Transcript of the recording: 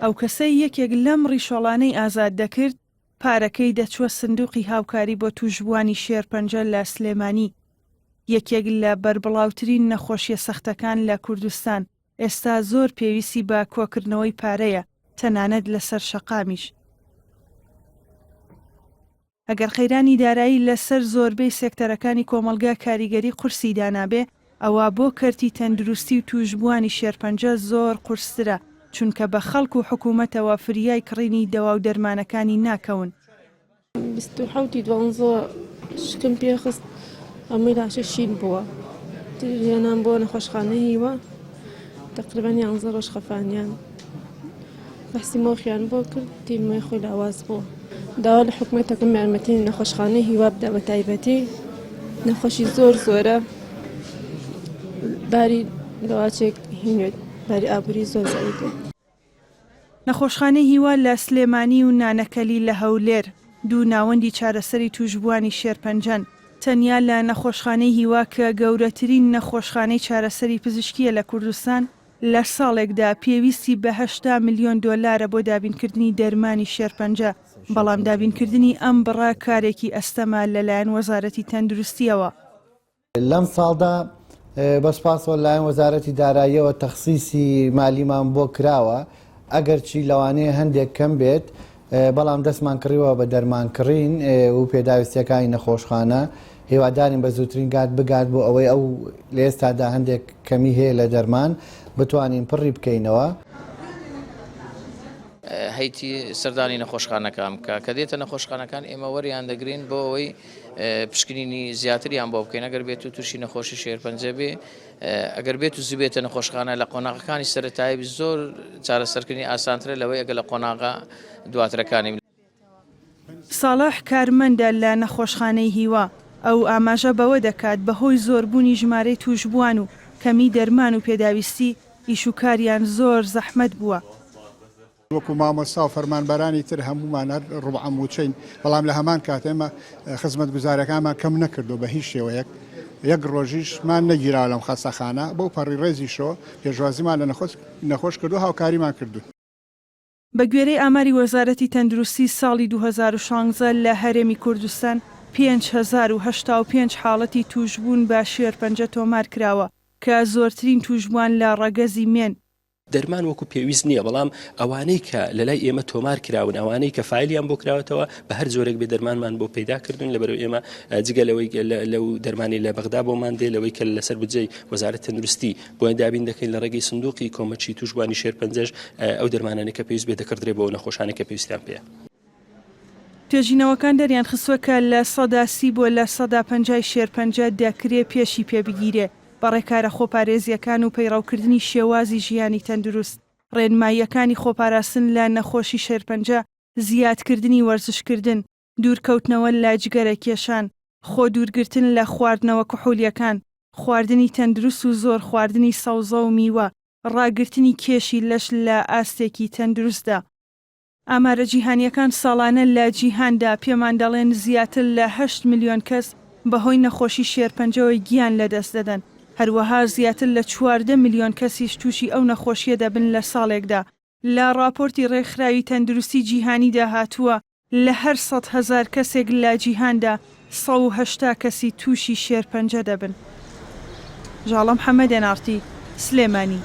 ئەو کەسەی یەکێک لەم ڕیشۆڵانەی ئازاد دەکرد پارەکەی دەچوە سندوقی هاوکاری بۆ توشبوانی شێرپەنجە لە سلێمانی، یەکێک لە بەربڵاوترین نەخۆشیە سەختەکان لە کوردستان. ئێستا زۆر پێویستی بە کۆکردنەوەی پارەیە، تەنانەت لەسەر شەقامیش. ئەگەر خەیرانی دارایی لەسەر زۆربەی سێکتەرەکانی کۆمەلگا کاریگەری قورسی دانابێ، ئەوە بۆ کەرتی تەندروستی و توشبوانی شێرپەنجە زۆر قورسترە، چونکە بە خەڵک و حکوومەتەوە فریای کڕینی دەوا و دەرمانەکانی ناکەون. 12 شکم پێخست ئەمەی لاشە شین بووە هێنان بۆ نەخۆشخانە هیوە تقریبان 11 ڕۆژ خەفانیان بەحسی مۆخیان بۆ کرد تیممەی خۆی لاواز بووە. داوا لە حکوومەتەکەم یارمەتی نەخۆشخانە هیوا بدە بە تایبەتی نەخۆشی زۆر زۆرە باری لەواچێک هینوێت باری ئابووری زۆر زەریدە. نەخۆشخانەی هیوا لە سلێمانی و نانەکەلی لە هەولێر دوو ناوەندی چارەسەری توشبوانی شێرپەنجەن. تەنیا لە نەخۆشخانەی هیوا کە گەورەترین نەخۆشخانەی چارەسەری پزیشکیە لە کوردستان لە ساڵێکدا پێویستی بە 80 ملیۆن دۆلارە بۆ دابینکردنی دەرمانی شێرپەنجە، بەڵام دابینکردنی ئەم بڕا کارێکی ئەستەما لەلایەن وەزارەتی تەندروستیەوە. لەم ساڵدا بەسپاسەوە لایەن وەزارەتی داراییەوە تەخسیسی مالیمان بۆ کراوە، ئەگەرچی لەوانەیە هەندێک کەم بێت، بەڵام دەستمان کڕیوە بە دەرمانکڕین و پێداویستیەکانی نەخۆشخانە. هێوادارین بە زووترین کات بگات بۆ ئەوەی ئەو لە ئێستادا هەندێک کەمی هەیە لە دەرمان بتوانین پڕی بکەینەوە. هەیتی سەردانی نەخۆشخانەکان بکە کە دێتە نەخۆشخانەکان ئێمە وەریان دەگرین بۆ ئەوەی پشکنینی زیاتریان بۆ بکەین. ئەگەر بێت و تووشی نەخۆشی شێرپەنجە بێ، ئەگەر بێت و زوبێتە نەخۆشخانە لە قۆناغەکانی سەرەتایی زۆر چارەسەرکردنی ئاسانترە لەوەی ئەگەر لە قۆناغا دواترەکانی. ساڵح کارمەندە لە نەخۆشخانەی هیوا، ئەو ئاماژە بەوە دەکات بەهۆی زۆربوونی ژمارەی توشبوان و کەمی دەرمان و پێداویستی ئیشوکاریان زۆر زەحمەت بووە. وەکو مامۆستا و فەرمانبەرانی تر هەمومان هەر ڕوبعەم وچەین، بەڵام لە هەمان کات ئێمە خزمەت گوزارەکانمان کەم نەکردو بە هیچ شێوەیەک. یەک ڕۆژیشمان نەگیراوە لەم خەستەخانە بۆ پەڕی ڕێزیشەوە پێشوازیمان لە نەخۆش کردو، هاوکاریمان کردو. بە گوێرەی ئاماری وەزارەتی تەندروستی ساڵی 2016 لە هەرێمی کوردستان 5085 حاڵەتی توشبوون بە شێرپەنجە تۆمار کراوە کە زۆرترین توشبوان لە ڕەگەزی مێن. دەرمان وەکو پێویست نییە، بەڵام ئەوانەی کە لە لای ئێمە تۆمار کراون، ئەوانەی کە فایلیان بۆ کراوەتەوە بە هەر جۆرێک بێ دەرمانمان بۆ پەیداکردن. لەبەرەوە ئێمە جگە لەو دەرمانی لە بەغدا بۆمان دێ، لەوەی کە لەسەر بجێی وەزارەت تەندروستی بۆ دابین دەکەین لە ڕێگەی سندوقی کۆمەچی توشبوانی شێرپەنجەش ئەو دەرمانانەی کە پێویست بێ دەکردرێ بۆ نەخۆشانێک کە پێویستیان پێیە. توێژینەوەکان دەریان خستووە کە لە 30 بۆ لە 150 شێرپەنجە دەکرێ پێشی پێبگیرێ بە ڕێکارە خۆپارێزیەکان و پەیڕاوکردنی شێوازی ژیانی تەندروست. ڕێنماییەکانی خۆپاراستن لە نەخۆشی شێرپەنجە، زیادکردنی وەرزشکردن، دوورکەوتنەوە لە جگەرە کێشان، خۆ دوورگرتن لە خواردنەوە کحولیەکان، خواردنی تەندروست و زۆر خواردنی سەوزە و میوە، ڕاگرتنی کێشی لەش لە ئاستێکی تەندروستدا. ئامارە جیهانیەکان ساڵانە لە جیهاندا پێمان دەڵێن زیاتر لە 8 ملیۆن کەس بەهۆی نەخۆشی شێرپەنجەوەی گیان لەدەست دەدەن. هەروەها زیاتر لە 14 ملیۆن کەسیش تووشی ئەو نەخۆشیە دەبن لە ساڵێکدا. لە راپۆرتی ڕێکخراوی تەندروستی جیهانیدا هاتووە لە هەر 100,000 کەسێک لە جیهاندا 180 کەسی تووشی شێرپەنجە دەبن. ژاڵە محەممەد ئێنارتی، سلێمانی.